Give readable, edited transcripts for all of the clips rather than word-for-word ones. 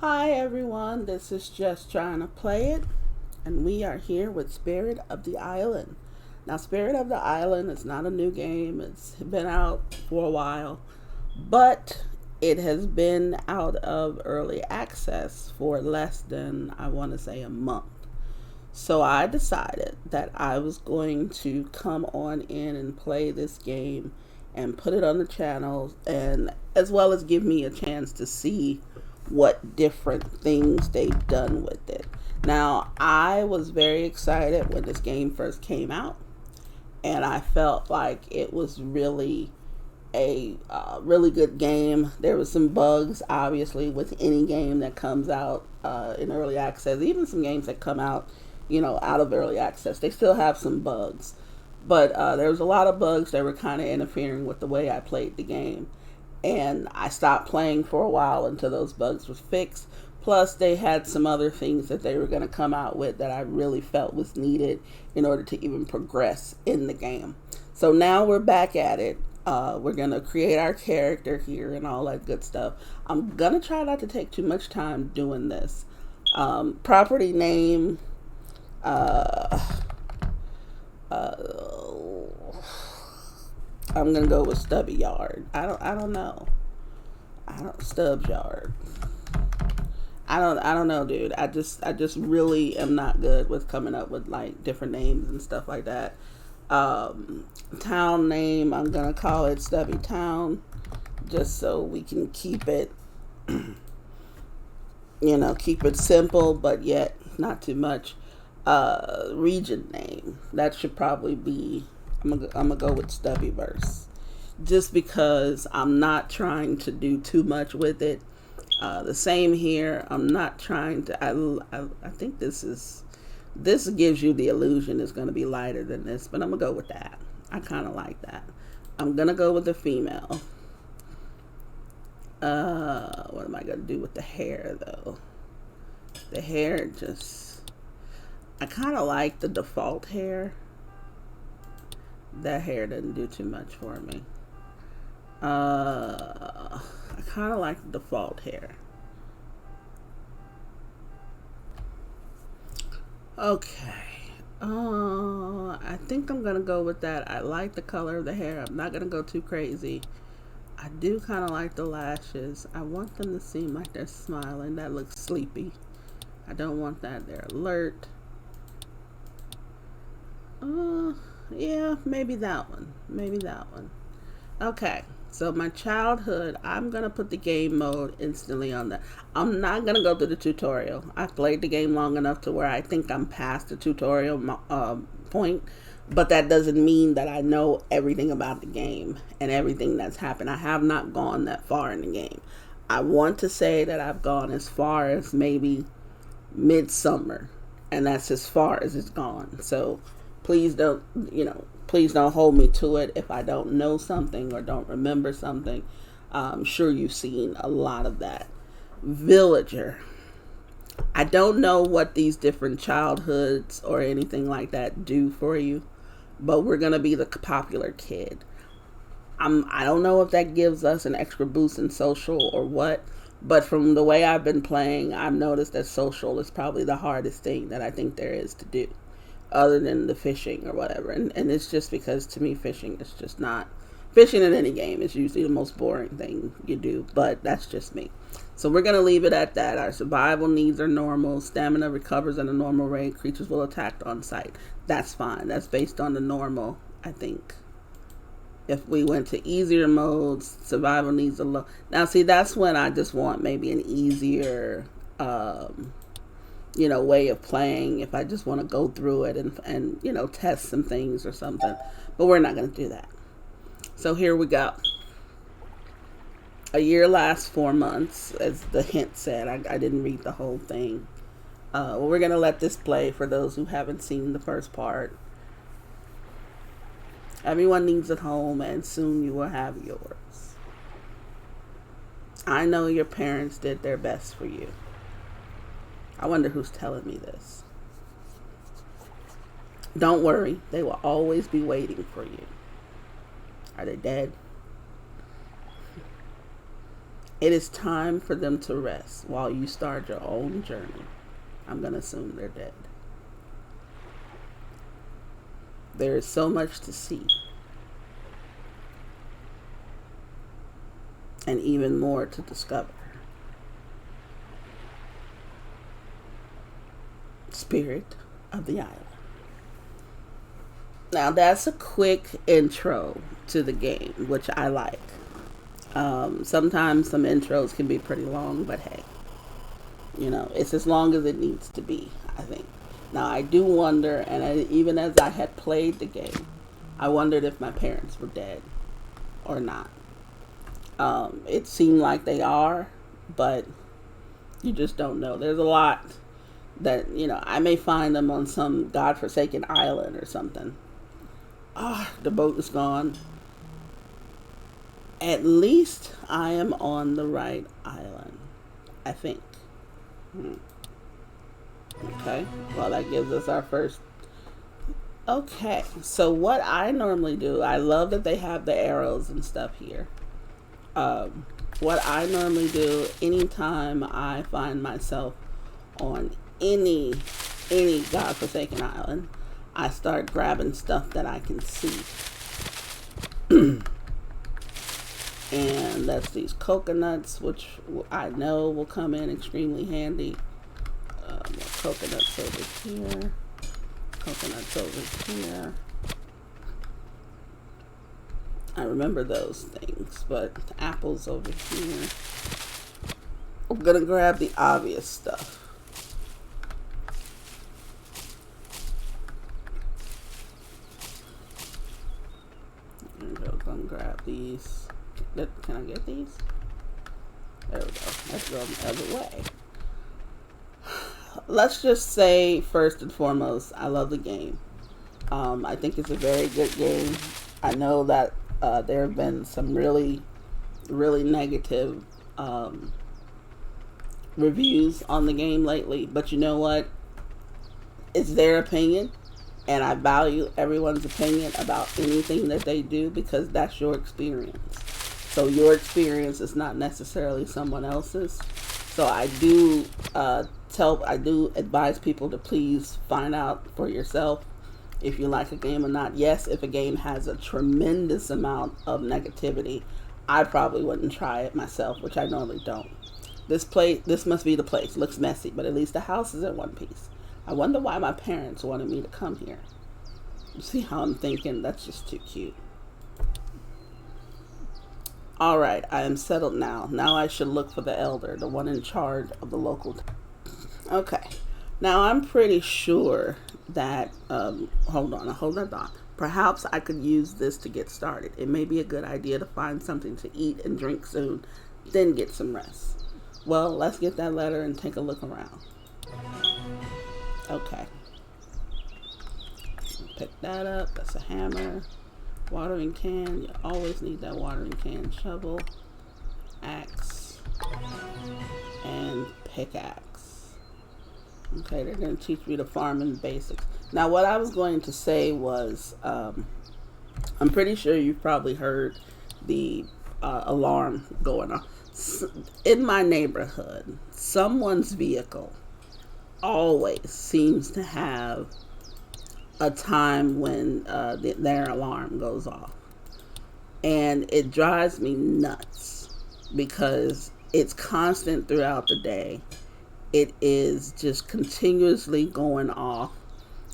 Hi everyone, this is Just Trying to Play It, and we are here with Spirit of the Island. Now, Spirit of the Island is not a new game, it's been out for a while, but it has been out of early access for less than, I want to say, a month. So I decided that I was going to come on in and play this game and put it on the channel, and as well as give me a chance to see what different things they've done with it. Now, I was very excited when this game first came out, and I felt like it was really a really good game. There was some bugs, obviously, with any game that comes out in early access. Even some games that come out, out of early access, they still have some bugs. But there was a lot of bugs that were kind of interfering with the way I played the game. And I stopped playing for a while until those bugs were fixed. Plus, they had some other things that they were going to come out with that I really felt was needed in order to even progress in the game. So now we're back at it. We're going to create our character here and all that good stuff. I'm going to try not to take too much time doing this. Property name. I'm gonna go with Stubby Yard. I don't know. Stubbs Yard. I don't know, dude. I just really am not good with coming up with like different names and stuff like that. Town name, I'm gonna call it Stubby Town, just so we can keep it, keep it simple, but yet not too much. Region name, that should probably be, I'm gonna go with Stubbyverse, just because I'm not trying to do too much with it. The same here. I'm not trying to. I think this gives you the illusion it's going to be lighter than this, but I'm gonna go with that. I kind of like that. I'm gonna go with the female. What am I gonna do with the hair though? The hair I kind of like the default hair. That hair doesn't do too much for me. I kind of like the default hair. Okay. I think I'm going to go with that. I like the color of the hair. I'm not going to go too crazy. I do kind of like the lashes. I want them to seem like they're smiling. That looks sleepy. I don't want that. They're alert. Yeah, maybe that one. Maybe that one. Okay, so my childhood, I'm going to put the game mode instantly on that. I'm not going to go through the tutorial. I've played the game long enough to where I think I'm past the tutorial point, but that doesn't mean that I know everything about the game and everything that's happened. I have not gone that far in the game. I want to say that I've gone as far as maybe midsummer, and that's as far as it's gone. So please don't hold me to it if I don't know something or don't remember something. I'm sure you've seen a lot of that. Villager. I don't know what these different childhoods or anything like that do for you, but we're going to be the popular kid. I don't know if that gives us an extra boost in social or what, but from the way I've been playing, I've noticed that social is probably the hardest thing that I think there is to do, other than the fishing or whatever. And it's just because to me fishing is just not, fishing in any game is usually the most boring thing you do, but that's just me. So we're going to leave it at that. Our survival needs are normal. Stamina recovers at a normal rate. Creatures will attack on sight. That's fine. That's based on the normal, I think. If we went to easier modes, survival needs are low. Now see, that's when I just want maybe an easier way of playing, if I just want to go through it and test some things or something. But we're not going to do that. So here we go. A year lasts 4 months, as the hint said. I didn't read the whole thing. We're going to let this play for those who haven't seen the first part. Everyone needs a home, and soon you will have yours. I know your parents did their best for you. I wonder who's telling me this. Don't worry, they will always be waiting for you. Are they dead? It is time for them to rest while you start your own journey. I'm going to assume they're dead. There is so much to see. And even more to discover. Spirit of the island. Now that's a quick intro to the game, which I like. Sometimes some intros can be pretty long, but hey, you know, it's as long as it needs to be, I think. Now I do wonder, and even as I had played the game, I wondered if my parents were dead or not. It seemed like they are, but you just don't know. There's a lot that, you know, I may find them on some godforsaken island or something. The boat is gone. At least I am on the right island, I think. Okay, well, that gives us our first. Okay, so what I normally do, I love that they have the arrows and stuff here. What I normally do anytime I find myself on any godforsaken island, I start grabbing stuff that I can see. And that's these coconuts, which I know will come in extremely handy. Coconuts over here. Coconuts over here. I remember those things, but apples over here. I'm gonna grab the obvious stuff. I'm gonna grab these. Can I get these? There we go. Let's go the other way. Let's just say, first and foremost, I love the game. I think it's a very good game. I know that there have been some really negative reviews on the game lately, but you know what? It's their opinion, and I value everyone's opinion about anything that they do because that's your experience. So your experience is not necessarily someone else's. So I do advise people to please find out for yourself if you like a game or not. Yes, if a game has a tremendous amount of negativity, I probably wouldn't try it myself, which I normally don't. This must be the place. Looks messy, but at least the house is in one piece. I wonder why my parents wanted me to come here. You see how I'm thinking? That's just too cute. Alright, I am settled now. Now I should look for the elder, the one in charge of the local Okay. Now I'm pretty sure that, hold on. Perhaps I could use this to get started. It may be a good idea to find something to eat and drink soon, then get some rest. Well, let's get that letter and take a look around. Okay. Pick that up. That's a hammer. Watering can. You always need that watering can. Shovel. Axe. And pickaxe. Okay, they're going to teach me the farming basics. Now, what I was going to say was, I'm pretty sure you've probably heard the alarm going on. In my neighborhood, someone's vehicle always seems to have a time when their alarm goes off. And it drives me nuts because it's constant throughout the day. It is just continuously going off.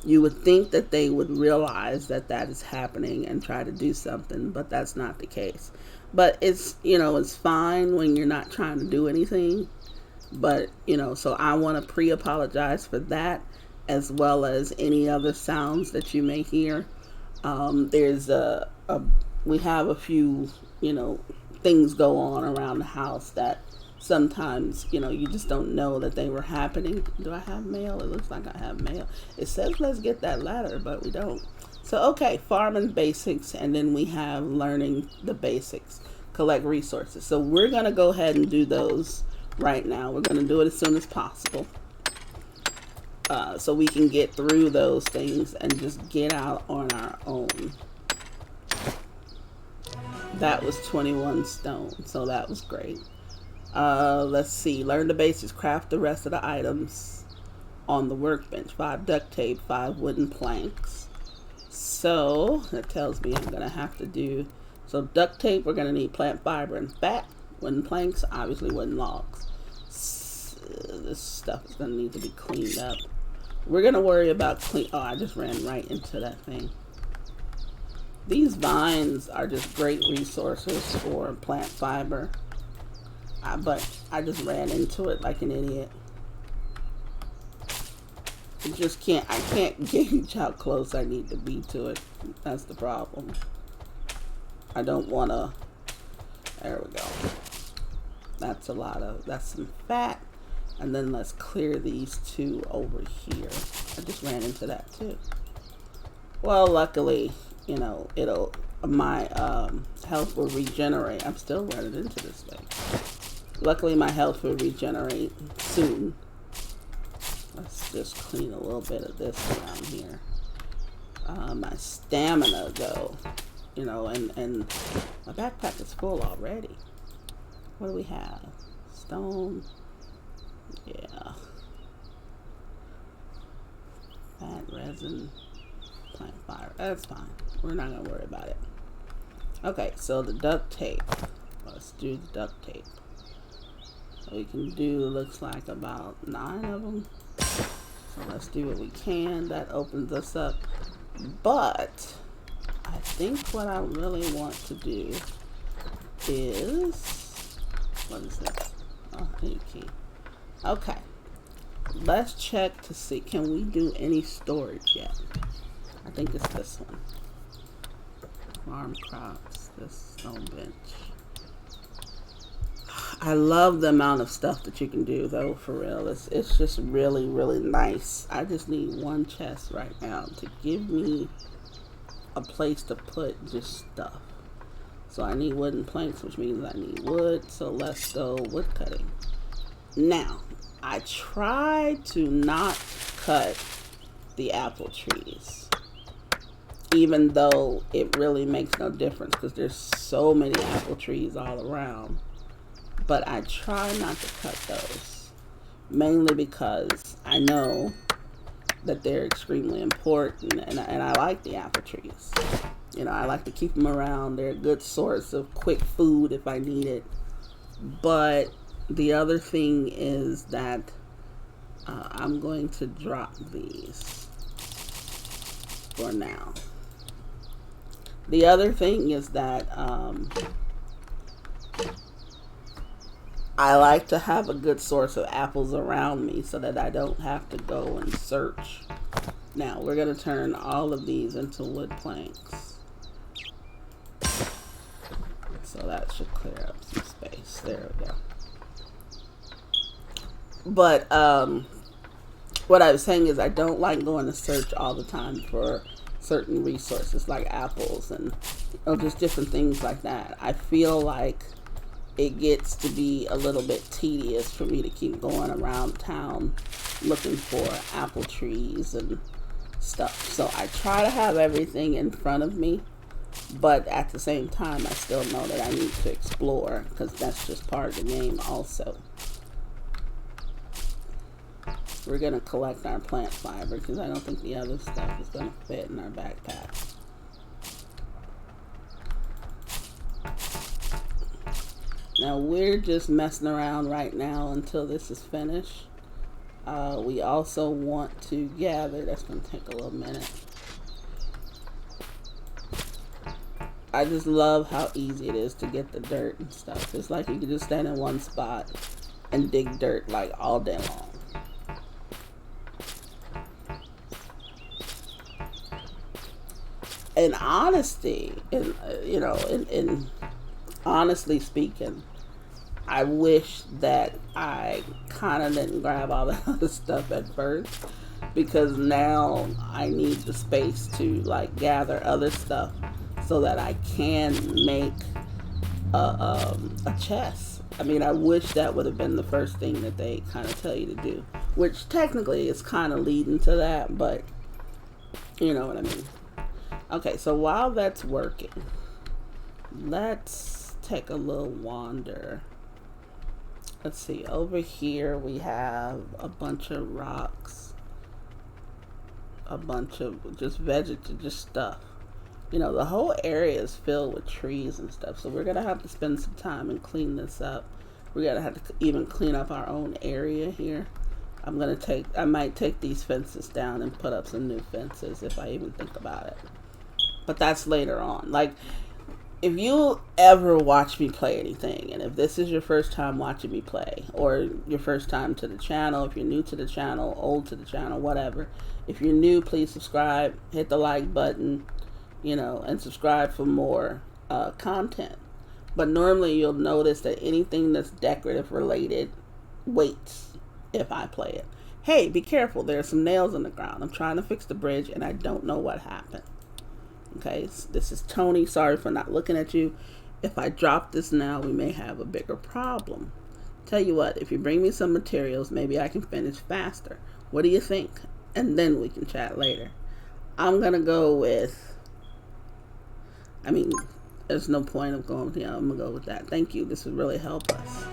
You would think that they would realize that that is happening and try to do something, but that's not the case. But it's, it's fine when you're not trying to do anything. But, so I want to pre-apologize for that, as well as any other sounds that you may hear. We have a few, things go on around the house that sometimes, you just don't know that they were happening. Do I have mail? It looks like I have mail. It says let's get that ladder, but we don't. So, okay, farming basics, and then we have learning the basics, collect resources. So we're going to go ahead and do those right now. We're going to do it as soon as possible. So we can get through those things and just get out on our own. That was 21 stone, so that was great. Let's see. Learn the basics. Craft the rest of the items on the workbench. 5 duct tape, 5 wooden planks. So that tells me I'm going to have to do... So duct tape, we're going to need plant fiber and fat. Wooden planks, obviously wooden logs. This stuff is going to need to be cleaned up. We're going to worry about Oh, I just ran right into that thing. These vines are just great resources for plant fiber. But I just ran into it like an idiot. I can't gauge how close I need to be to it. That's the problem. I don't want to... There we go. That's some fat. And then let's clear these 2 over here. I just ran into that too. Well, luckily, you know, my health will regenerate. I'm still running into this thing. Luckily, my health will regenerate soon. Let's just clean a little bit of this around here. My stamina, though, you know, and my backpack is full already. What do we have? Stone. Yeah. Fat resin. Plant fire. That's fine. We're not going to worry about it. Okay, so the duct tape. Let's do the duct tape. So we can do, looks like about 9 of them. So let's do what we can. That opens us up. But I think what I really want to do is, what is it? Oh, I need a key. Okay. Let's check to see, can we do any storage yet? I think it's this one. Farm crops, this stone bench. I love the amount of stuff that you can do, though, for real. It's just really, really nice. I just need one chest right now to give me a place to put just stuff. So I need wooden planks, which means I need wood. So let's go wood cutting. Now, I tried to not cut the apple trees, even though it really makes no difference because there's so many apple trees all around. But I try not to cut those, mainly because I know that they're extremely important, and I like the apple trees. You know, I like to keep them around. They're a good source of quick food if I need it. But the other thing is that I'm going to drop these for now. The other thing is that I like to have a good source of apples around me so that I don't have to go and search. Now, we're going to turn all of these into wood planks. So that should clear up some space. There we go. But what I was saying is I don't like going to search all the time for certain resources like apples and just different things like that. I feel like it gets to be a little bit tedious for me to keep going around town looking for apple trees and stuff. So I try to have everything in front of me, but at the same time I still know that I need to explore because that's just part of the game also. We're going to collect our plant fiber because I don't think the other stuff is going to fit in our backpack. Now we're just messing around right now until this is finished. We also want to gather. That's going to take a little minute. I just love how easy it is to get the dirt and stuff. It's like you can just stand in one spot and dig dirt like all day long. In honesty, in honestly speaking, I wish that I kind of didn't grab all that other stuff at first, because now I need the space to like gather other stuff so that I can make a chest. I mean, I wish that would have been the first thing that they kind of tell you to do, which technically is kind of leading to that, but you know what I mean. Okay, so while that's working, let's take a little wander let's see, over here we have a bunch of rocks, a bunch of just vegetative stuff. You know, the whole area is filled with trees and stuff, so we're gonna have to spend some time and clean this up. We're gonna have to even clean up our own area here. I might take these fences down and put up some new fences if I even think about it. But that's later on. Like, if you ever watch me play anything, and if this is your first time watching me play, or your first time to the channel, if you're new to the channel, old to the channel, whatever. If you're new, please subscribe, hit the like button, you know, and subscribe for more content. But normally you'll notice that anything that's decorative related waits if I play it. Hey, be careful, there are some nails on the ground. I'm trying to fix the bridge and I don't know what happened. Okay, this is Tony. Sorry for not looking at you. If I drop this now, we may have a bigger problem. Tell you what, if you bring me some materials, maybe I can finish faster. What do you think? And then we can chat later. I'm gonna go with, I mean, there's no point of going, you know, I'm gonna go with that. Thank you, this would really help us.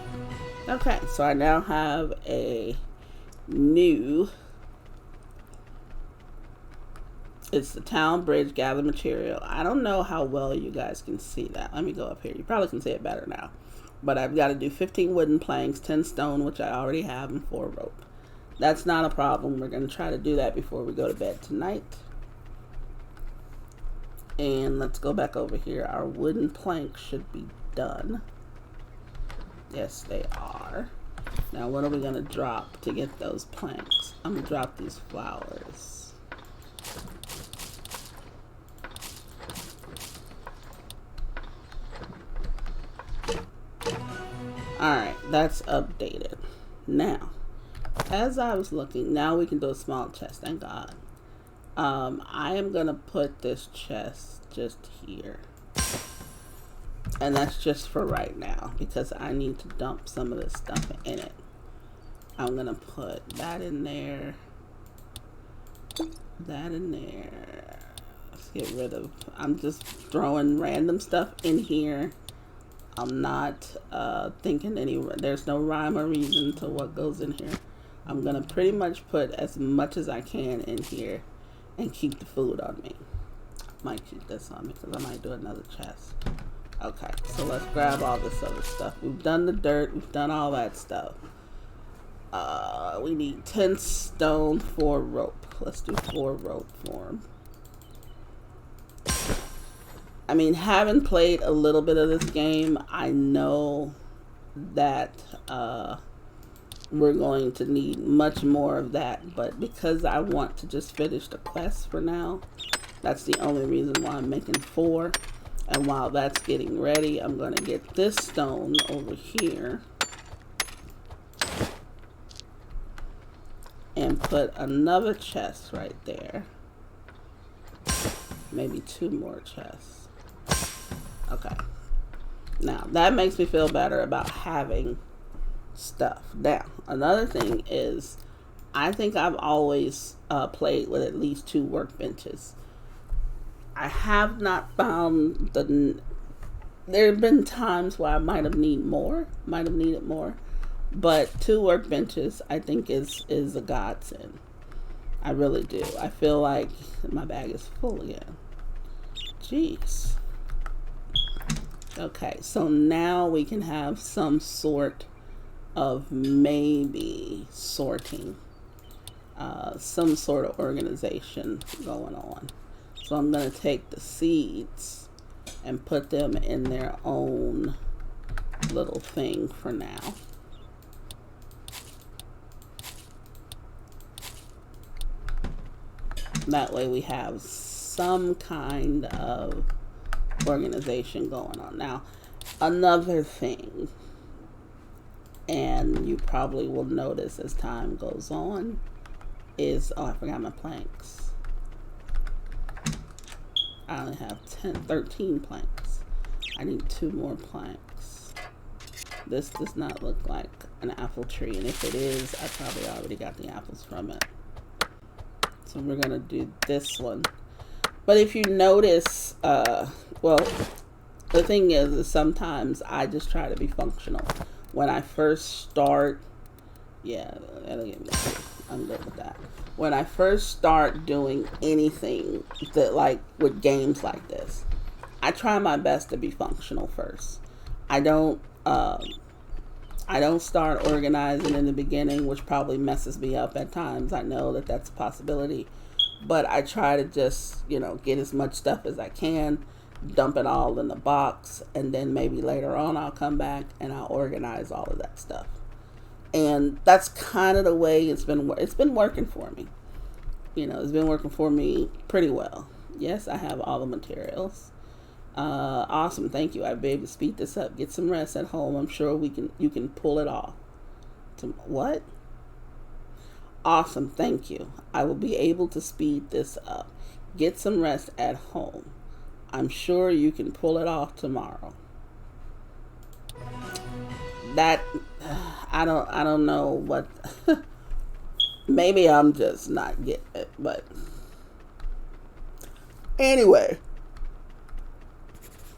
Okay, so I now have a new, it's the town bridge, gather material. I don't know how well you guys can see that. Let me go up here. You probably can see it better now. But I've got to do 15 wooden planks, 10 stone, which I already have, and 4 rope. That's not a problem. We're going to try to do that before we go to bed tonight. And let's go back over here. Our wooden planks should be done. Yes, they are. Now, what are we going to drop to get those planks? I'm going to drop these flowers. Alright, that's updated. Now, as I was looking, now we can do a small chest, thank God. I am going to put this chest just here. And that's just for right now, because I need to dump some of this stuff in it. I'm going to put that in there. That in there. Let's get rid of, I'm just throwing random stuff in here. I'm not thinking there's no rhyme or reason to what goes in here. I'm going to pretty much put as much as I can in here and keep the food on me. I might keep this on me because I might do another chest. Okay, so let's grab all this other stuff. We've done the dirt. We've done all that stuff. We need 10 stone, 4 rope. Let's do 4 rope for him. I mean, having played a little bit of this game, I know that we're going to need much more of that. But because I want to just finish the quest for now, that's the only reason why I'm making 4. And while that's getting ready, I'm going to get this stone over here and put another chest right there. Maybe 2 more chests. Okay. Now, that makes me feel better about having stuff. Now, another thing is, I think I've always played with at least 2 workbenches. I have not found there have been times where I might have needed more, but 2 workbenches I think is a godsend. I really do. I feel like my bag is full again. Jeez. Okay, so now we can have some sort of maybe sorting, some sort of organization going on. So I'm going to take the seeds and put them in their own little thing for now. That way we have some kind of organization going on. Now, another thing, and you probably will notice as time goes on, is, oh, I forgot my planks. I only have 13 planks. I need 2 more planks. This does not look like an apple tree, and if it is, I probably already got the apples from it. So we're gonna do this one. But if you notice, well, the thing is sometimes I just try to be functional. when I first start, yeah, that'll get me. I'm good with that. When I first start doing anything that, like with games like this, I try my best to be functional first. I don't I don't start organizing in the beginning, which probably messes me up at times. I know that that's a possibility, but I try to just, get as much stuff as I can, dump it all in the box, and then maybe later on I'll come back and I'll organize all of that stuff. And that's kind of the way it's been working for me. It's been working for me pretty well. Yes, I have all the materials. Awesome, thank you. I'd be able to speed this up. Get some rest at home. I'm sure you can pull it off. What? Awesome, thank you. I will be able to speed this up. Get some rest at home. I'm sure you can pull it off tomorrow. That I don't know what. Maybe I'm just not getting it, but anyway.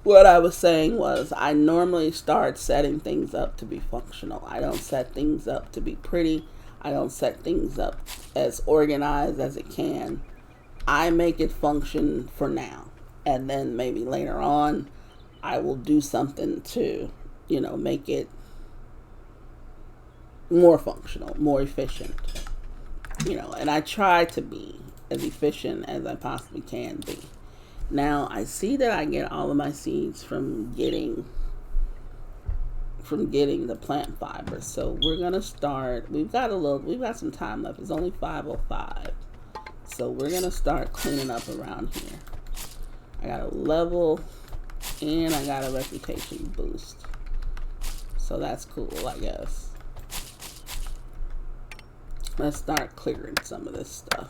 What I was saying was I normally start setting things up to be functional. I don't set things up to be pretty. I don't set things up as organized as it can. I make it function for now. And then maybe later on, I will do something to, make it more functional, more efficient. And I try to be as efficient as I possibly can be. Now I see that I get all of my seeds from getting the plant fibers. So we're gonna start. We've got some time left. It's only 5:05, so we're gonna start cleaning up around here. I got a level, and I got a reputation boost, so that's cool, I guess. Let's start clearing some of this stuff.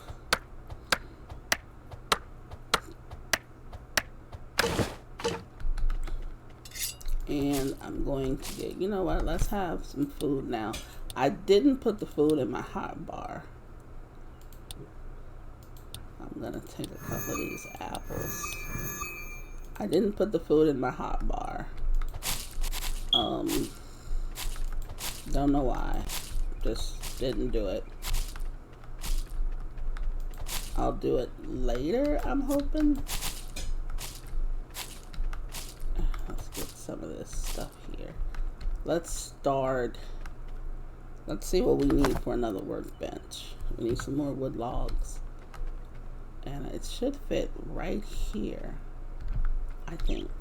And I'm going to get, let's have some food now. I didn't put the food in my hot bar. I'm going to take a couple of these apples. I didn't put the food in my hot bar. Don't know why. Just didn't do it. I'll do it later, I'm hoping. Some of this stuff here. Let's see what we need for another workbench. We need some more wood logs, and it should fit right here. I think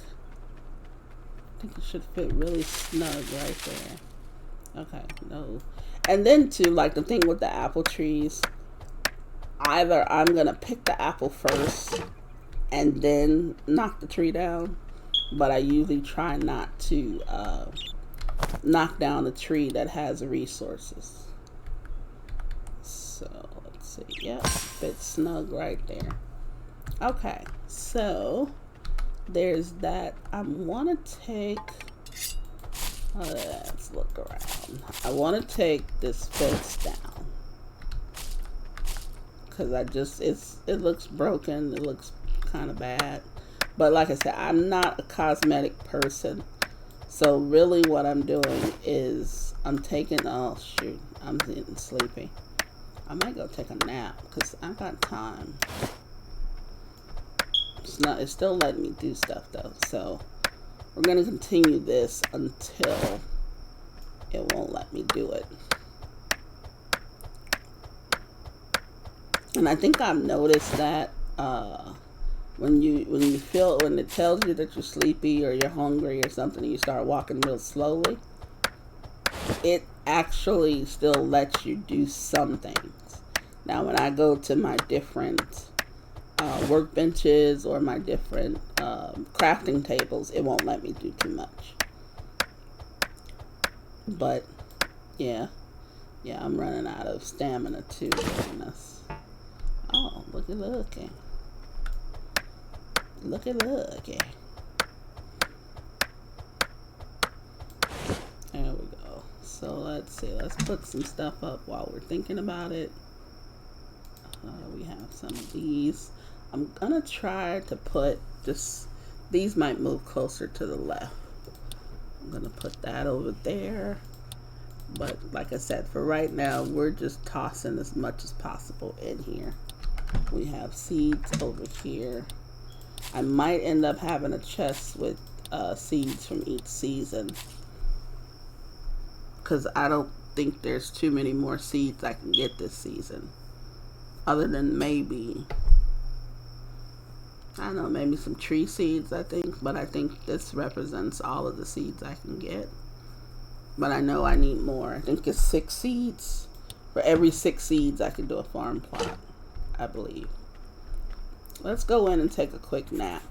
it should fit really snug right there. Okay, no. And then too, like the thing with the apple trees, either I'm gonna pick the apple first and then knock the tree down, but I usually try not to knock down a tree that has resources. So let's see. Yep, fits snug right there. Okay, so there's that. I want to take. Let's look around. I want to take this fence down because it looks broken. It looks kind of bad. But like I said, I'm not a cosmetic person. So really what I'm doing is I'm taking, oh shoot, I'm getting sleepy. I might go take a nap because I got time. It's still letting me do stuff though. So we're going to continue this until it won't let me do it. And I think I've noticed that, when it tells you that you're sleepy or you're hungry or something, and you start walking real slowly, it actually still lets you do some things. Now, when I go to my different workbenches or my different crafting tables, it won't let me do too much. But yeah, I'm running out of stamina too doing this. Oh, look at looking. Look at looking. There we go. So let's see. Let's put some stuff up while we're thinking about it. We have some of these. I'm gonna try to put this. These might move closer to the left. I'm gonna put that over there. But like I said, for right now, we're just tossing as much as possible in here. We have seeds over here. I might end up having a chest with seeds from each season, because I don't think there's too many more seeds I can get this season, other than maybe, I don't know, maybe some tree seeds, I think. But I think this represents all of the seeds I can get. But I know I need more. I think it's 6 seeds. For every 6 seeds, I can do a farm plot, I believe. Let's go in and take a quick nap.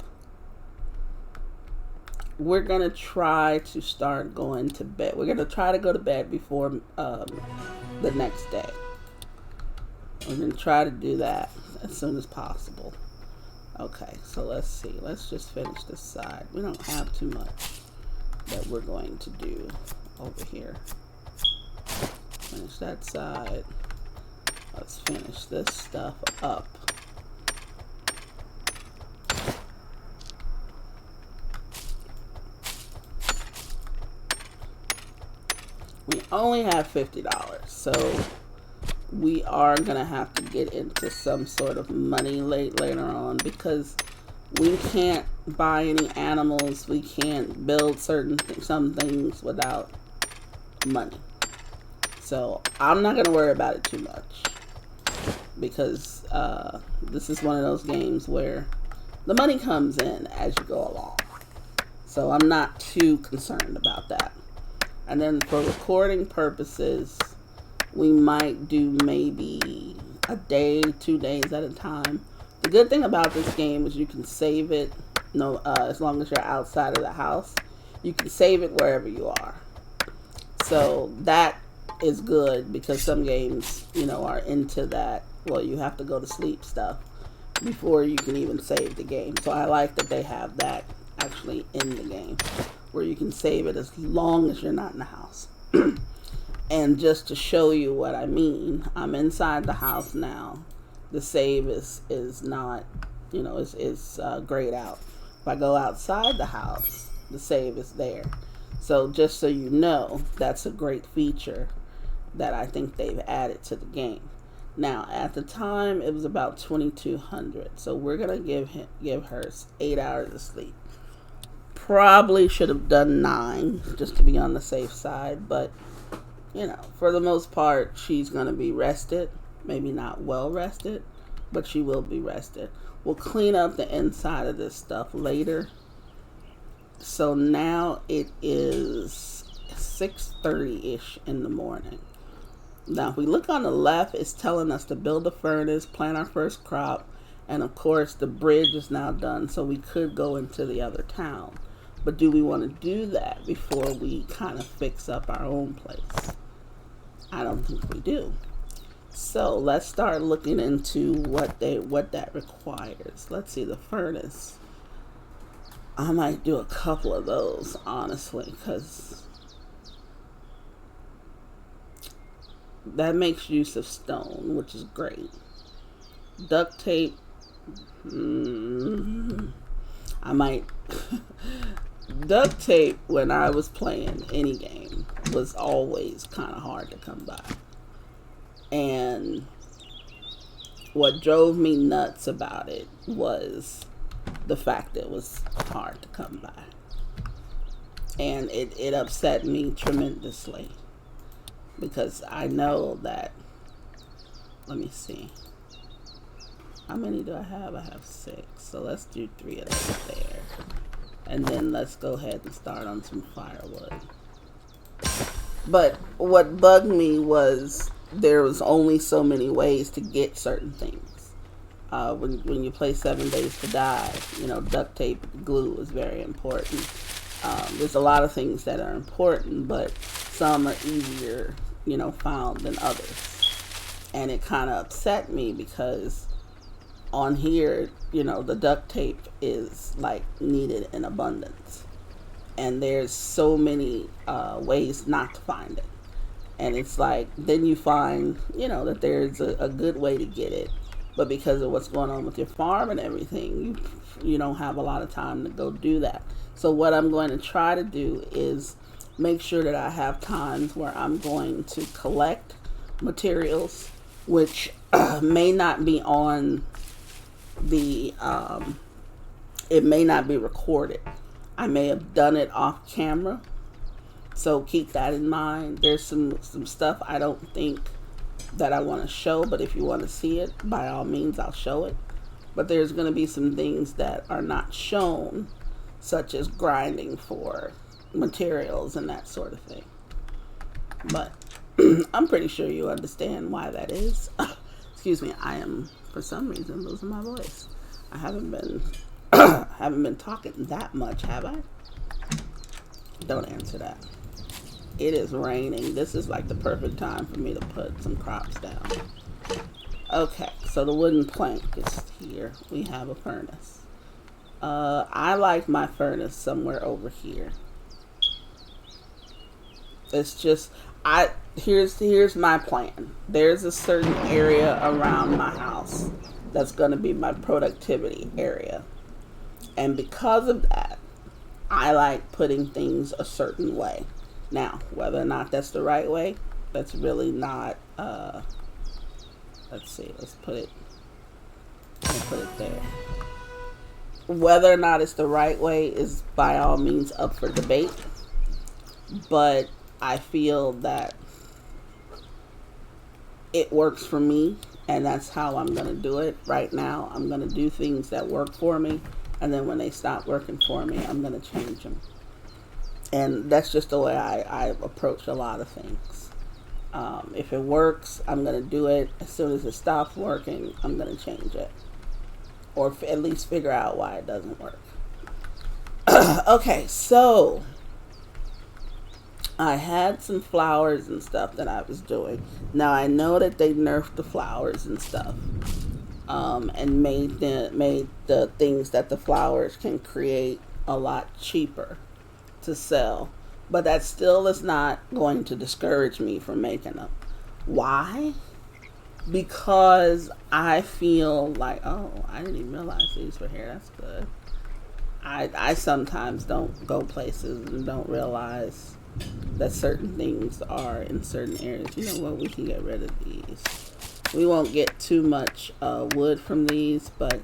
We're going to try to start going to bed. We're going to try to go to bed before the next day. We're going to try to do that as soon as possible. Okay, so let's see. Let's just finish this side. We don't have too much that we're going to do over here. Finish that side. Let's finish this stuff up. We only have $50, so we are gonna have to get into some sort of money later on, because we can't buy any animals. We can't build some things without money. So I'm not gonna worry about it too much, because this is one of those games where the money comes in as you go along. So I'm not too concerned about that. And then for recording purposes, we might do maybe a day, 2 days at a time. The good thing about this game is you can save it, as long as you're outside of the house, you can save it wherever you are. So that is good, because some games, are into that. Well, you have to go to sleep stuff before you can even save the game. So I like that they have that actually in the game, where you can save it as long as you're not in the house. And just to show you what I mean, I'm inside the house now. The save is not, is grayed out. If I go outside the house, the save is there. So just so you know, that's a great feature that I think they've added to the game. Now, at the time, it was about 2,200. So we're gonna give her 8 hours of sleep. Probably should have done 9 just to be on the safe side, but for the most part, she's gonna be rested. Maybe not well rested, but she will be rested. We'll clean up the inside of this stuff later. So now it is 6:30-ish in the morning. Now, if we look on the left, it's telling us to build a furnace, plant our first crop, and of course the bridge is now done, so we could go into the other town. But do we want to do that before we kind of fix up our own place? I don't think we do. So let's start looking into what that requires. Let's see, the furnace. I might do a couple of those, honestly, because that makes use of stone, which is great. Duct tape. I might. Duct tape, when I was playing any game, was always kind of hard to come by. And what drove me nuts about it was the fact that it was hard to come by. And it upset me tremendously, because I know that, let me see, how many do I have? I have 6. So let's do 3 of those there. And then let's go ahead and start on some firewood. But what bugged me was there was only so many ways to get certain things. When you play 7 Days to Die, duct tape, glue is very important. There's a lot of things that are important, but some are easier, found than others. And it kind of upset me, because on here, the duct tape is like needed in abundance, and there's so many ways not to find it. And it's like, then you find that there's a good way to get it, but because of what's going on with your farm and everything, you don't have a lot of time to go do that. So what I'm going to try to do is make sure that I have times where I'm going to collect materials, which may not be on the, it may not be recorded. I may have done it off camera. So keep that in mind. There's some stuff I don't think that I want to show, but if you want to see it, by all means, I'll show it. But there's going to be some things that are not shown, such as grinding for materials and that sort of thing. But I'm pretty sure you understand why that is. Excuse me, I am for some reason losing my voice. I haven't been haven't been talking that much, have I? Don't answer that. It is raining. This is like the perfect time for me to put some crops down. Okay, so the wooden plank is here. We have a furnace. I like my furnace somewhere over here. It's just, here's my plan. There's a certain area around my house that's going to be my productivity area. And because of that, I like putting things a certain way. Now, whether or not that's the right way, that's really not, let's see, let's put it there. Whether or not it's the right way is by all means up for debate. But I feel that it works for me, and that's how I'm going to do it right now. I'm going to do things that work for me, and then when they stop working for me, I'm going to change them. And that's just the way I approach a lot of things. If it works, I'm going to do it. As soon as it stops working, I'm going to change it. Or at least figure out why it doesn't work. Okay, so I had some flowers and stuff that I was doing. Now, I know that they nerfed the flowers and stuff. And made the things that the flowers can create a lot cheaper to sell, but that still is not going to discourage me from making them. Why? Because I feel like, oh, I didn't even realize these were here. That's good. I sometimes don't go places and don't realize that certain things are in certain areas. You know what? We can get rid of these. We won't get too much wood from these, but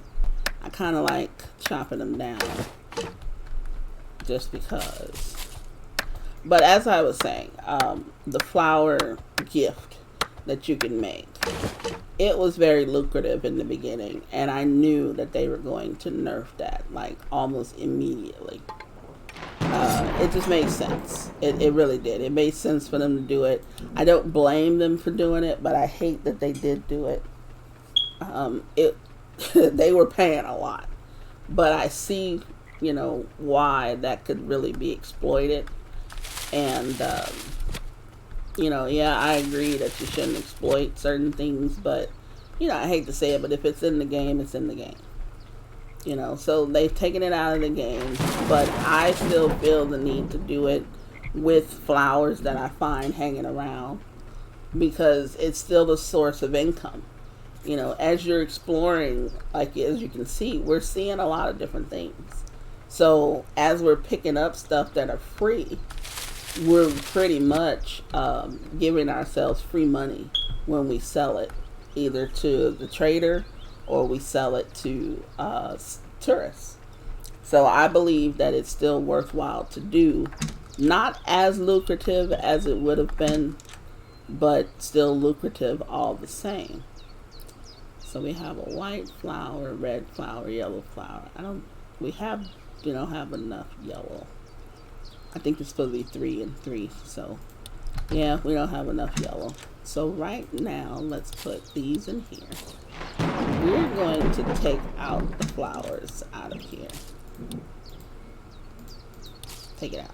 I kind of like chopping them down. Just because. But as I was saying, the flower gift that you can make, it was very lucrative in the beginning, and I knew that they were going to nerf that like almost immediately. It just made sense. It really did. It made sense for them to do it. I don't blame them for doing it, but I hate that they did do it. They were paying a lot, but I see, why that could really be exploited. And, yeah, I agree that you shouldn't exploit certain things, but, I hate to say it, but if it's in the game, it's in the game. So they've taken it out of the game, but I still feel the need to do it with flowers that I find hanging around, because it's still the source of income. As you're exploring, like as you can see, we're seeing a lot of different things. So as we're picking up stuff that are free, we're pretty much giving ourselves free money when we sell it, either to the trader or we sell it to tourists. So I believe that it's still worthwhile to do. Not as lucrative as it would have been, but still lucrative all the same. So we have a white flower, red flower, yellow flower. We don't have enough yellow. I think it's supposed to be 3 and 3. So yeah, we don't have enough yellow. So right now, let's put these in here. We're going to take out the flowers out of here. Take it out.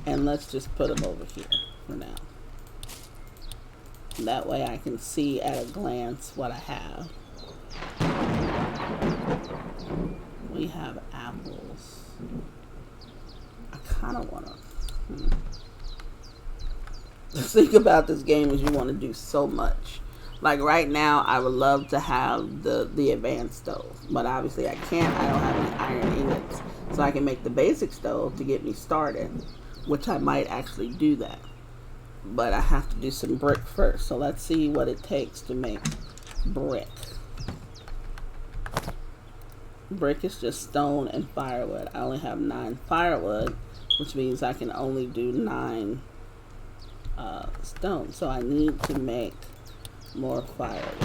And let's just put them over here for now. That way I can see at a glance what I have. We have apples. I kind of want to... The thing about this game is you want to do so much. Like right now, I would love to have the advanced stove. But obviously I can't. I don't have any iron ingots. So I can make the basic stove to get me started. which I might actually do that. But I have to do some brick first. So let's see what it takes to make brick. Brick is just stone and firewood. I only have 9 firewood, which means I can only do 9 stone. So I need to make more firewood.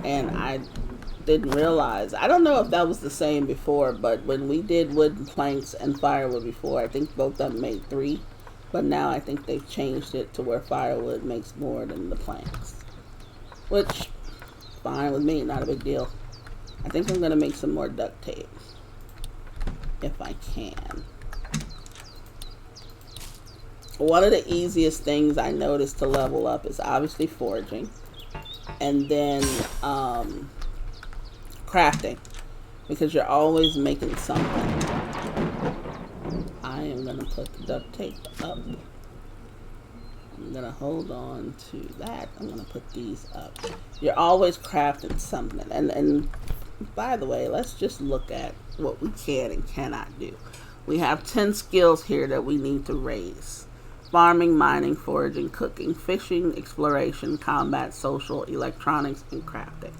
And I didn't realize, I don't know if that was the same before, but when we did wooden planks and firewood before, I think both of them made 3. But now I think they've changed it to where firewood makes more than the planks. Which, fine with me, not a big deal. I think I'm going to make some more duct tape. If I can. One of the easiest things I noticed to level up is obviously foraging. And then crafting. Because you're always making something. I am going to put the duct tape up. I'm going to hold on to that. I'm going to put these up. You're always crafting something. And by the way, let's just look at what we can and cannot do. We have 10 skills here that we need to raise. Farming, mining, foraging, cooking, fishing, exploration, combat, social, electronics, and crafting.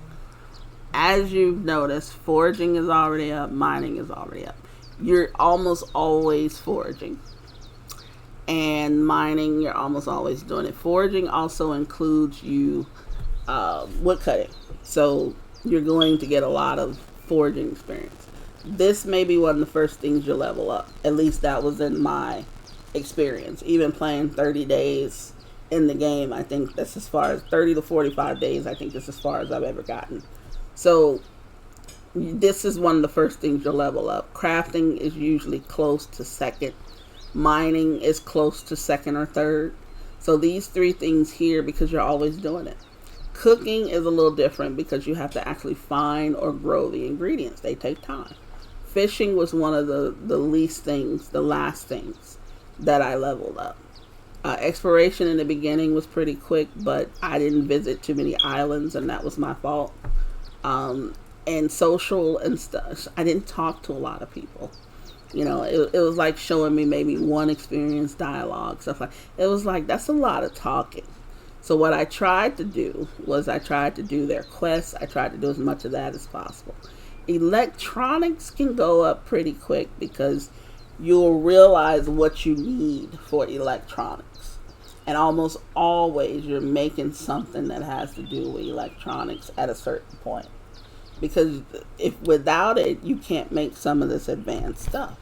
As you've noticed, foraging is already up, mining is already up. You're almost always foraging. And mining, you're almost always doing it. Foraging also includes you wood cutting. So you're going to get a lot of foraging experience. This may be one of the first things you level up. At least that was in my experience. Even playing 30 days in the game, I think that's as far as 30 to 45 days, I think that's as far as I've ever gotten. So this is one of the first things you'll level up. Crafting is usually close to second. Mining is close to second or third. So these 3 things here, because you're always doing it. Cooking is a little different because you have to actually find or grow the ingredients. They take time. Fishing was one of the least things, the last things that I leveled up. Exploration in the beginning was pretty quick, but I didn't visit too many islands, and that was my fault. And social and stuff, I didn't talk to a lot of people. You know, it was like showing me maybe one experience, dialogue, stuff like. It was like, that's a lot of talking. So what I tried to do was I tried to do their quests. I tried to do as much of that as possible. Electronics can go up pretty quick because you'll realize what you need for electronics. And almost always you're making something that has to do with electronics at a certain point. Because if without it, you can't make some of this advanced stuff.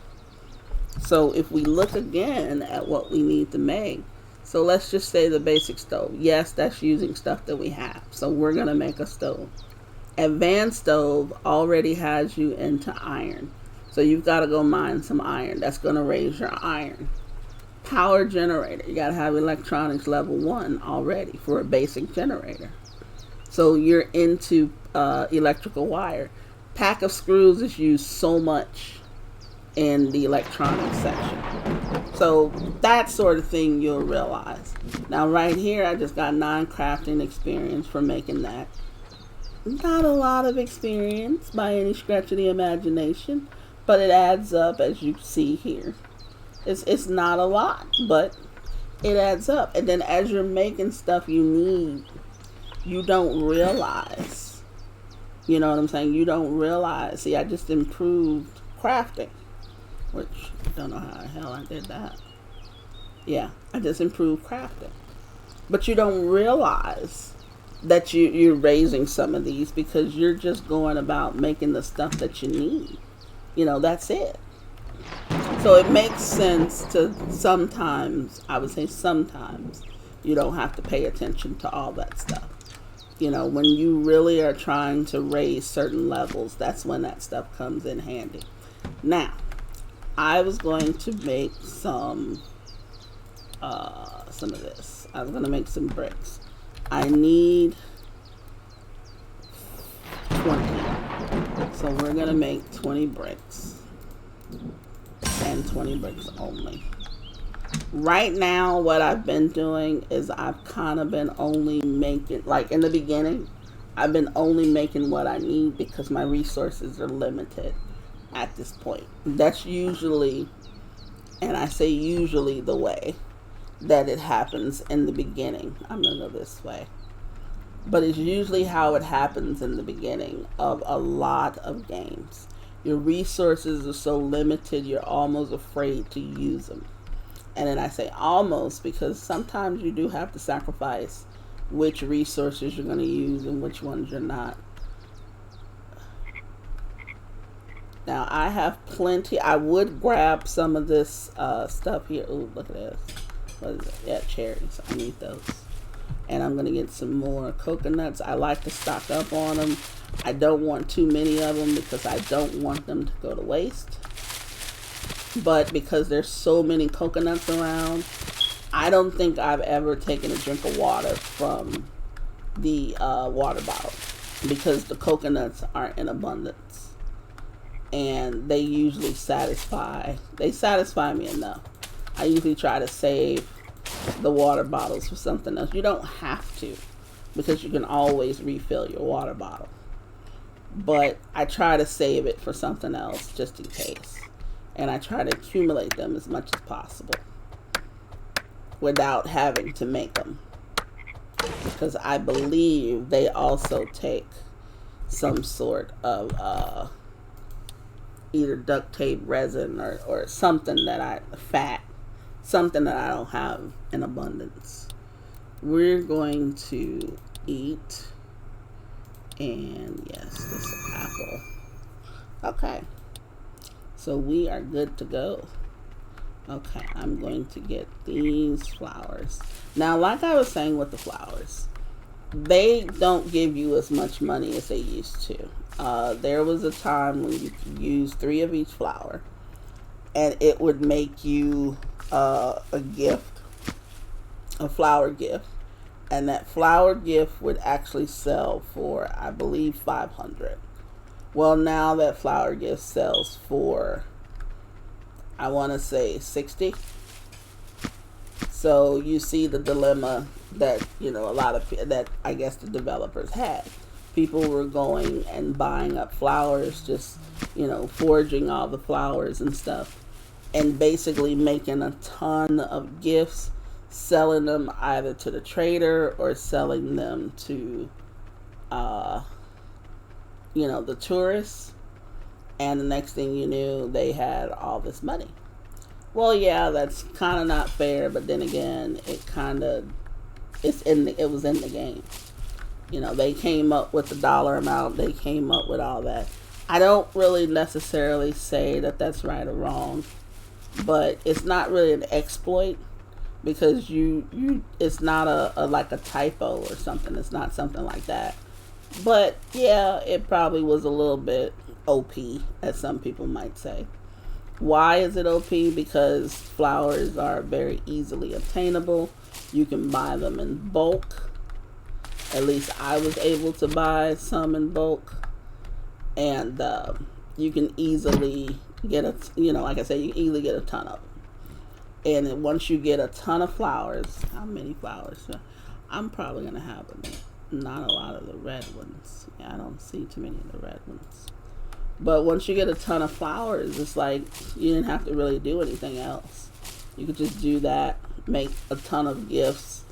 So if we look again at what we need to make, so let's just say the basic stove. Yes, that's using stuff that we have. So we're going to make a stove. Advanced stove already has you into iron. So you've got to go mine some iron. That's going to raise your iron. Power generator. You got to have electronics level 1 already for a basic generator. So you're into electrical wire. Pack of screws is used so much in the electronics section. So that sort of thing you'll realize. Now right here, I just got 9 crafting experience for making that. Not a lot of experience by any stretch of the imagination, but it adds up as you see here. It's not a lot, but it adds up. And then as you're making stuff you need, you don't realize. You know what I'm saying? You don't realize. See, I just improved crafting, which I don't know how the hell I did that. Yeah, I just improved crafting. But you don't realize that you're raising some of these because you're just going about making the stuff that you need. You know, that's it. So it makes sense to sometimes, I would say sometimes, you don't have to pay attention to all that stuff. You know, when you really are trying to raise certain levels, that's when that stuff comes in handy. Now, I was going to make some of this. I was going to make some bricks. I need 20. So we're going to make 20 bricks. And 20 bricks only. Right now, what I've been doing is I've kind of been only making, like in the beginning, I've been only making what I need because my resources are limited at this point. That's usually And I say usually the way that it happens in the beginning. I'm going to go this way. But it's usually how it happens in the beginning of a lot of games. Your resources are so limited, you're almost afraid to use them. And then I say almost because sometimes you do have to sacrifice which resources you're going to use and which ones you're not. Now I have plenty. I would grab some of this stuff here. Ooh, look at this. What is it? Yeah, cherries. I need those. And I'm going to get some more coconuts. I like to stock up on them. I don't want too many of them because I don't want them to go to waste. But because there's so many coconuts around, I don't think I've ever taken a drink of water from the water bottle because the coconuts aren't in abundance. And they usually satisfy me enough. I usually try to save the water bottles for something else. You don't have to, because you can always refill your water bottle. But I try to save it for something else just in case. And I try to accumulate them as much as possible without having to make them. Because I believe they also take some sort of either duct tape, resin, or something that something that I don't have in abundance. We're going to eat, and yes, this apple. Okay, so we are good to go. Okay, I'm going to get these flowers. Now, like I was saying with the flowers, they don't give you as much money as they used to. There was a time when you could use 3 of each flower, and it would make you a gift, a flower gift, and that flower gift would actually sell for, I believe, 500. Well, now that flower gift sells for, I want to say 60. So you see the dilemma that, a lot of that I guess the developers had. People were going and buying up flowers, just, foraging all the flowers and stuff, and basically making a ton of gifts, selling them either to the trader or selling them to, the tourists. And the next thing you knew, they had all this money. Well, yeah, that's kind of not fair, but then again, it was in the game. They came up with the dollar amount. They came up with all that. I don't really necessarily say that that's right or wrong, but it's not really an exploit because it's not like a typo or something. It's not something like that. But yeah, it probably was a little bit OP, as some people might say. Why is it OP? Because flowers are very easily obtainable. You can buy them in bulk. At least I was able to buy some in bulk. And you can easily get like I said, you can easily get a ton of them. And then once you get a ton of flowers, how many flowers? I'm probably going to have them. Not a lot of the red ones. Yeah, I don't see too many of the red ones. But once you get a ton of flowers, it's like you didn't have to really do anything else. You could just do that, make a ton of gifts,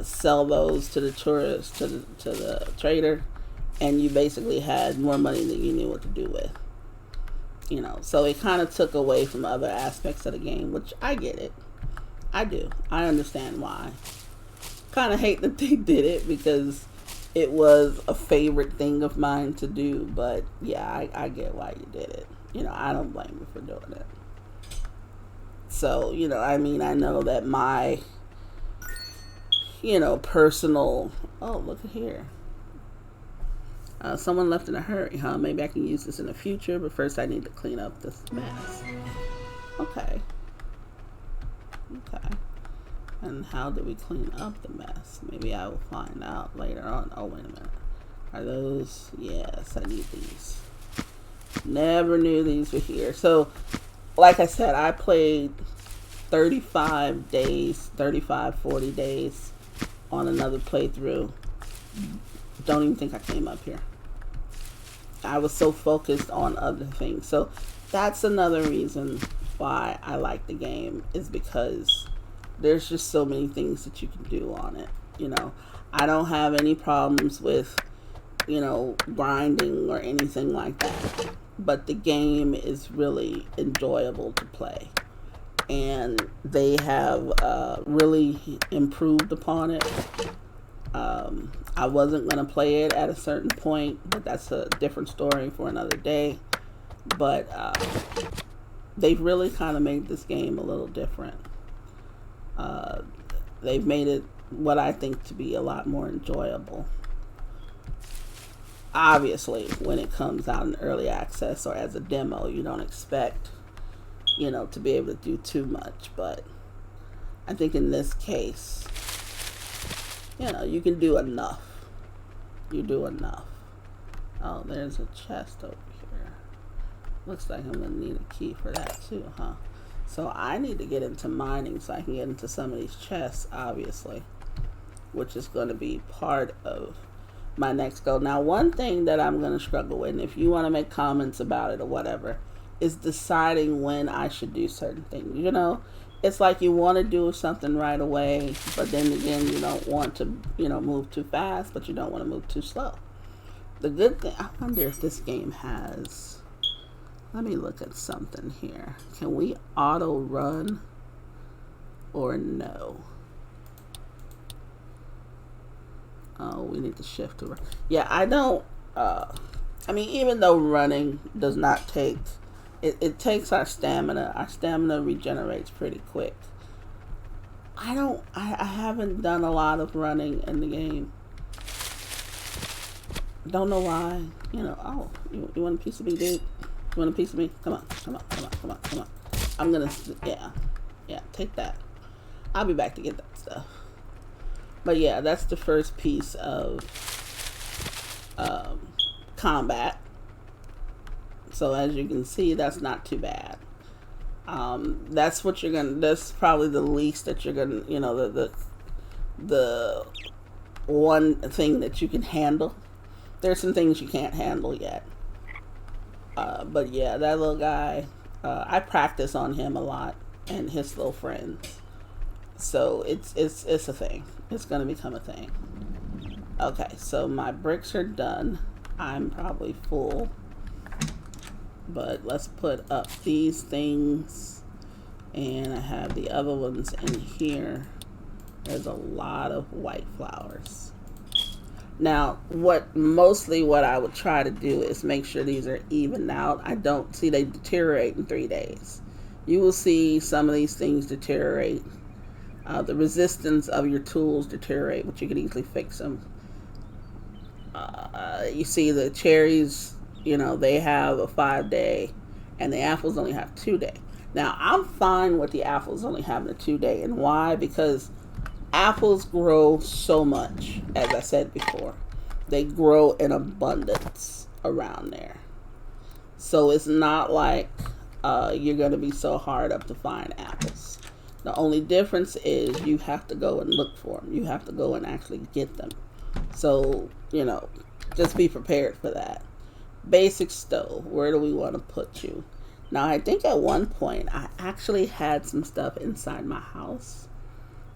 sell those to the tourists, to the trader, and you basically had more money than you knew what to do with. So it kind of took away from other aspects of the game, which I get it. I do. I understand why. Kind of hate that they did it because it was a favorite thing of mine to do, but yeah, I get why you did it. I don't blame you for doing it. So, I know that my, personal, oh, look at here. Someone left in a hurry, huh? Maybe I can use this in the future, but first I need to clean up this mess. Okay. And how do we clean up the mess? Maybe I will find out later on. Oh, wait a minute. Are those? Yes, I need these. Never knew these were here. So, like I said, I played 40 days on another playthrough. Don't even think I came up here. I was so focused on other things. So, that's another reason why I like the game is because there's just so many things that you can do on it. You know, I don't have any problems with, you know, grinding or anything like that. But the game is really enjoyable to play. And they have really improved upon it. I wasn't going to play it at a certain point, but that's a different story for another day. But they've really kind of made this game a little different. They've made it what I think to be a lot more enjoyable. Obviously, when it comes out in early access or as a demo, you don't expect, you know, to be able to do too much. But I think in this case, you know, you can do enough. You do enough. Oh, there's a chest over here. Looks like I'm going to need a key for that too, huh? So I need to get into mining so I can get into some of these chests, obviously, which is going to be part of my next goal. Now, one thing that I'm going to struggle with, and if you want to make comments about it or whatever, is deciding when I should do certain things. You know, it's like you want to do something right away, but then again, you don't want to, you know, move too fast, but you don't want to move too slow. The good thing, I wonder if this game has, let me look at something here. Can we auto run or no? Oh, we need to shift to run. Yeah, I don't, I mean, even though running does not take, it takes our stamina. Our stamina regenerates pretty quick. I haven't done a lot of running in the game. Don't know why. You know, oh, you want a piece of me, dude? You want a piece of me? Come on, come on, come on, come on, come on. I'm gonna, yeah, take that. I'll be back to get that stuff. But yeah, that's the first piece of combat. So as you can see, that's not too bad. That's what you're gonna. That's probably the least that you're gonna. You know, the one thing that you can handle. There's some things you can't handle yet. But yeah, that little guy. I practice on him a lot and his little friends. So it's a thing. It's gonna become a thing. Okay, so my bricks are done. I'm probably full. But let's put up these things. And I have the other ones in here. There's a lot of white flowers. Now, what I would try to do is make sure these are evened out. I don't see they deteriorate in 3 days. You will see some of these things deteriorate. The resistance of your tools deteriorate, but you can easily fix them. You see the cherries, you know, they have a 5-day, and the apples only have 2-day. Now, I'm fine with the apples only having a 2-day, and why? Because apples grow so much, as I said before. They grow in abundance around there. So it's not like you're going to be so hard up to find apples. The only difference is you have to go and look for them. You have to go and actually get them. So, you know, just be prepared for that. Basic stove. Where do we want to put you? Now, I think at one point I actually had some stuff inside my house.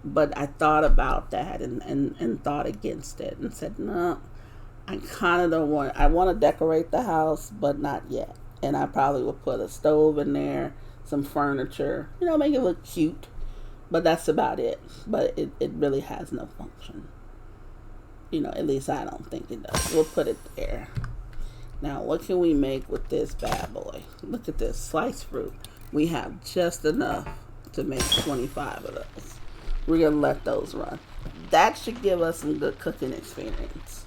But I thought about that and thought against it and said, no, I kind of don't want, I want to decorate the house, but not yet. And I probably would put a stove in there, some furniture, you know, make it look cute. But that's about it. But it really has no function. You know, at least I don't think it does. We'll put it there. Now, what can we make with this bad boy? Look at this, sliced fruit. We have just enough to make 25 of those. We're going to let those run. That should give us some good cooking experience.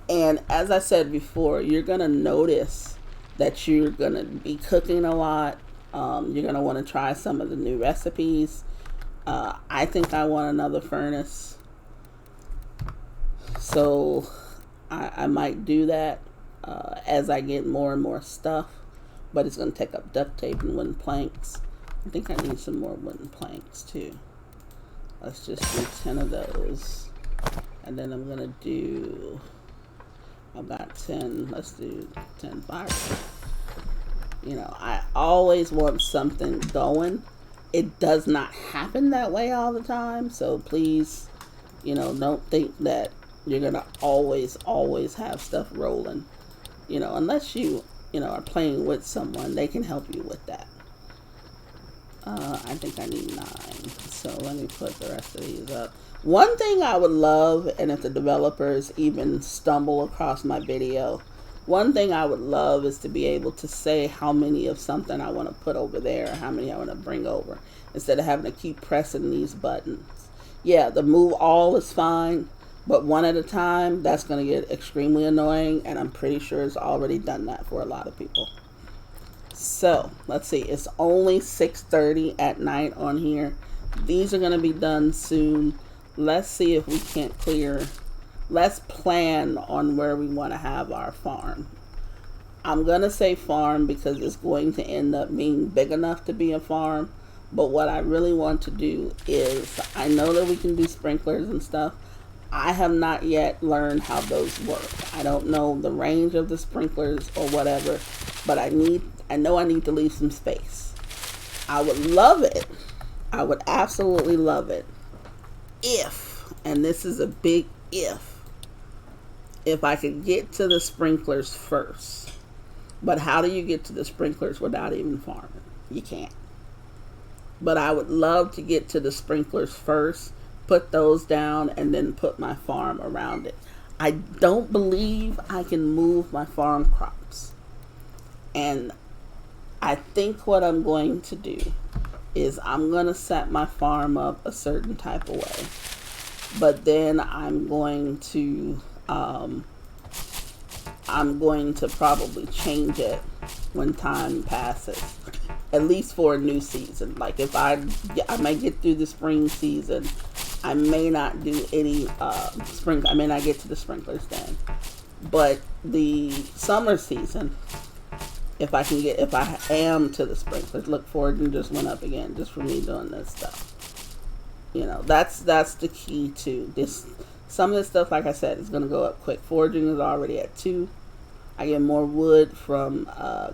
And as I said before, you're going to notice that you're going to be cooking a lot. You're going to want to try some of the new recipes. I think I want another furnace. So I might do that as I get more and more stuff. But it's going to take up duct tape and wooden planks. I think I need some more wooden planks too. Let's just do 10 of those. And then I'm going to do about 10. Let's do 10 fire. You know, I always want something going. It does not happen that way all the time. So please, you know, don't think that you're going to always have stuff rolling. You know, unless you know, are playing with someone, they can help you with that. I think I need 9. So let me put the rest of these up. One thing I would love, and if the developers even stumble across my video, one thing I would love is to be able to say how many of something I want to put over there, or how many I want to bring over, instead of having to keep pressing these buttons. Yeah, the move all is fine, but one at a time, that's going to get extremely annoying, and I'm pretty sure it's already done that for a lot of people. So, let's see, it's only 6:30 at night on here. These are going to be done soon. Let's see if we can't clear. Let's plan on where we want to have our farm. I'm going to say farm because it's going to end up being big enough to be a farm. But what I really want to do is, I know that we can do sprinklers and stuff. I have not yet learned how those work. I don't know the range of the sprinklers or whatever, but I know I need to leave some space. I would love it. I would absolutely love it if, and this is a big if I could get to the sprinklers first. But how do you get to the sprinklers without even farming? You can't. But I would love to get to the sprinklers first, put those down, and then put my farm around it. I don't believe I can move my farm crops. And I think what I'm going to do is I'm going to set my farm up a certain type of way. But then I'm going to probably change it when time passes, at least for a new season. Like if I may get through the spring season, I may not do any I may not get to the sprinklers then. But the summer season, if I am to the sprinklers, look, foraging just went up again just for me doing this stuff. You know, that's the key to this. Some of this stuff, like I said, is going to go up quick. Foraging is already at 2. I get more wood from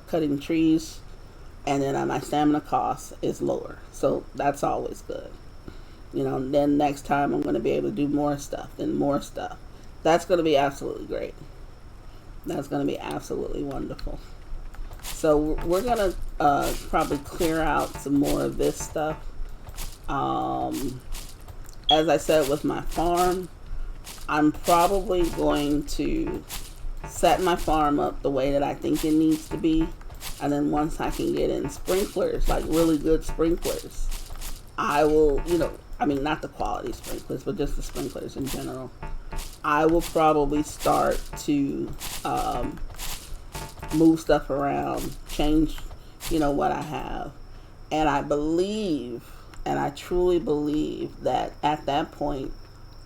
cutting trees, and then my stamina cost is lower. So that's always good. You know, and then next time I'm going to be able to do more stuff, then more stuff. That's going to be absolutely great. That's going to be absolutely wonderful. So we're going to probably clear out some more of this stuff. As I said with my farm, I'm probably going to set my farm up the way that I think it needs to be. And then once I can get in sprinklers, like really good sprinklers, I will, you know, I mean, not the quality sprinklers, but just the sprinklers in general. I will probably start to move stuff around, change, you know, what I have. And I believe, and I truly believe that at that point,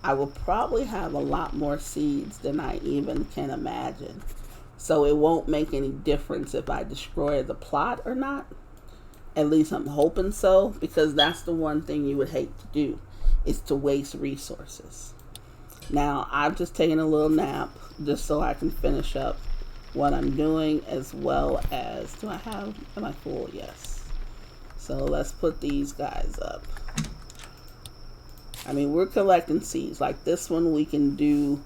I will probably have a lot more seeds than I even can imagine. So it won't make any difference if I destroy the plot or not. At least I'm hoping so, because that's the one thing you would hate to do, is to waste resources. Now, I've just taken a little nap just so I can finish up what I'm doing, as well as, am I full? Yes. So let's put these guys up. I mean, we're collecting seeds. Like this one, we can do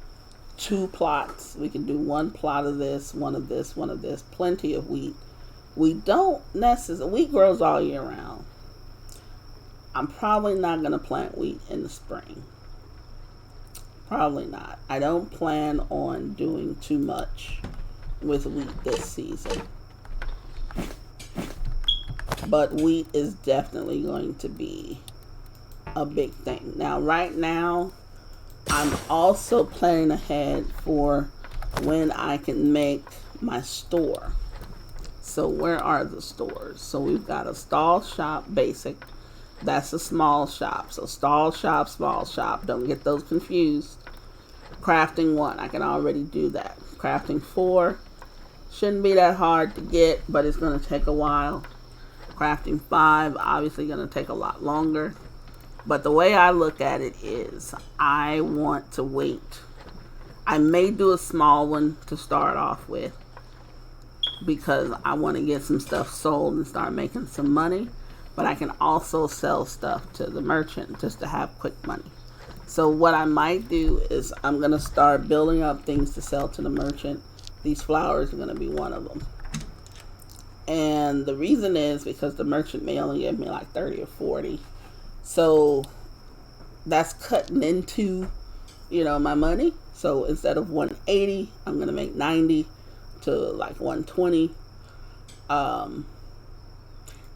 2 plots. We can do 1 plot of this, 1 of this, 1 of this. Plenty of wheat. We don't necessarily, wheat grows all year round. I'm probably not going to plant wheat in the spring. Probably not. I don't plan on doing too much with wheat this season. But wheat is definitely going to be a big thing. Now, right now, I'm also planning ahead for when I can make my store. So where are the stores? So we've got a stall shop basic. That's a small shop. So stall shop, small shop. Don't get those confused. Crafting 1, I can already do that. Crafting 4, shouldn't be that hard to get, but it's going to take a while. Crafting 5, obviously going to take a lot longer. But the way I look at it is, I want to wait. I may do a small one to start off with. because I want to get some stuff sold and start making some money. But I can also sell stuff to the merchant just to have quick money. So what I might do is I'm going to start building up things to sell to the merchant. These flowers are going to be one of them. And the reason is because the merchant may only give me like 30 or 40. So that's cutting into, my money. So instead of 180, I'm going to make 90 to like 120.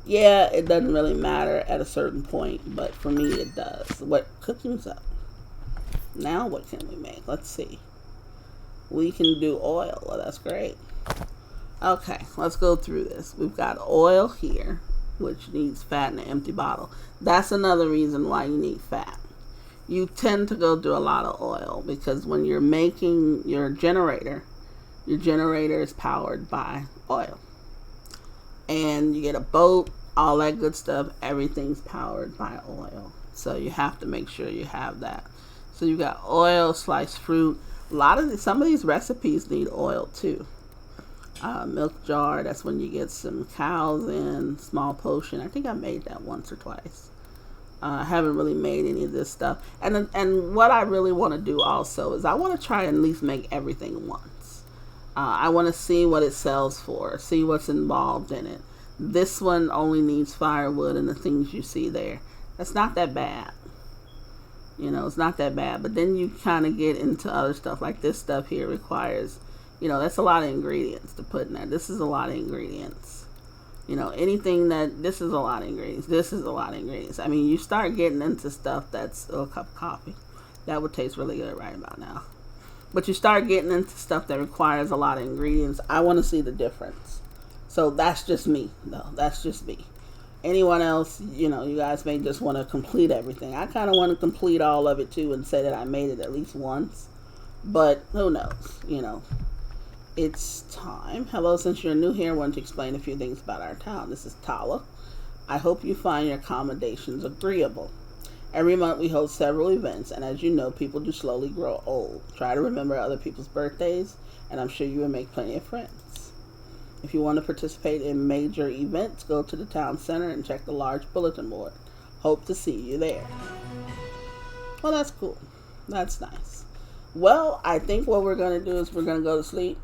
Yeah, it doesn't really matter at a certain point, but for me it does. What cooking's up? Now what can we make? Let's see. We can do oil. Well, that's great. Okay, let's go through this. We've got oil here, which needs fat in an empty bottle. That's another reason why you need fat. You tend to go through a lot of oil because when you're making your generator is powered by oil. And you get a boat, all that good stuff, everything's powered by oil. So you have to make sure you have that. So you got oil, sliced fruit. Some of these recipes need oil too. Milk jar, that's when you get some cows in. Small potion, I think I made that once or twice. I haven't really made any of this stuff. And what I really want to do also is I want to try and at least make everything once. I want to see what it sells for, see what's involved in it. This one only needs firewood and the things you see there. That's not that bad. It's not that bad. But then you kind of get into other stuff. Like this stuff here requires, that's a lot of ingredients to put in there. This is a lot of ingredients. This is a lot of ingredients. This is a lot of ingredients. I mean, you start getting into stuff that's a cup of coffee. That would taste really good right about now. But you start getting into stuff that requires a lot of ingredients. I want to see the difference. So that's just me, though. That's just me. Anyone else, you guys may just want to complete everything. I kind of want to complete all of it, too, and say that I made it at least once. But who knows, It's time. Hello, since you're new here, I want to explain a few things about our town. This is Tala. I hope you find your accommodations agreeable. Every month we hold several events, and as you know, people do slowly grow old. Try to remember other people's birthdays, and I'm sure you will make plenty of friends. If you want to participate in major events, go to the town center and check the large bulletin board. Hope to see you there. Well, that's cool. That's nice. Well, I think what we're going to do is we're going to go to sleep.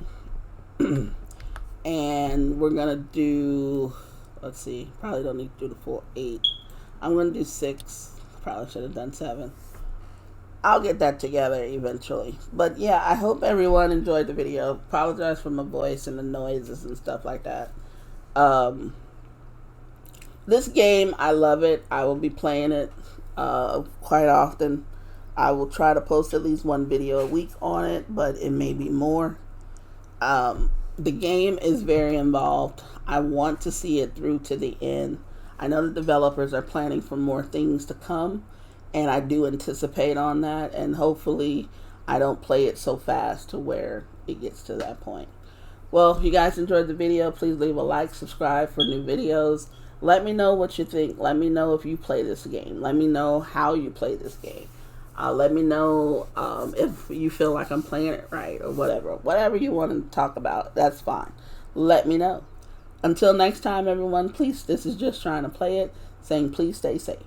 And we're going to do, let's see, probably don't need to do the full 8. I'm going to do 6. Probably should have done 7. I'll get that together eventually. But yeah, I hope everyone enjoyed the video. Apologize for my voice and the noises and stuff like that. This game, I love it. I will be playing it quite often. I will try to post at least one video a week on it, but it may be more. The game is very involved. I want to see it through to the end. I know the developers are planning for more things to come, and I do anticipate on that, and hopefully I don't play it so fast to where it gets to that point. Well, if you guys enjoyed the video, please leave a like, subscribe for new videos. Let me know what you think. Let me know if you play this game. Let me know how you play this game. Let me know if you feel like I'm playing it right or whatever. Whatever you want to talk about, that's fine. Let me know. Until next time, everyone, please, this is just trying to play it, saying please stay safe.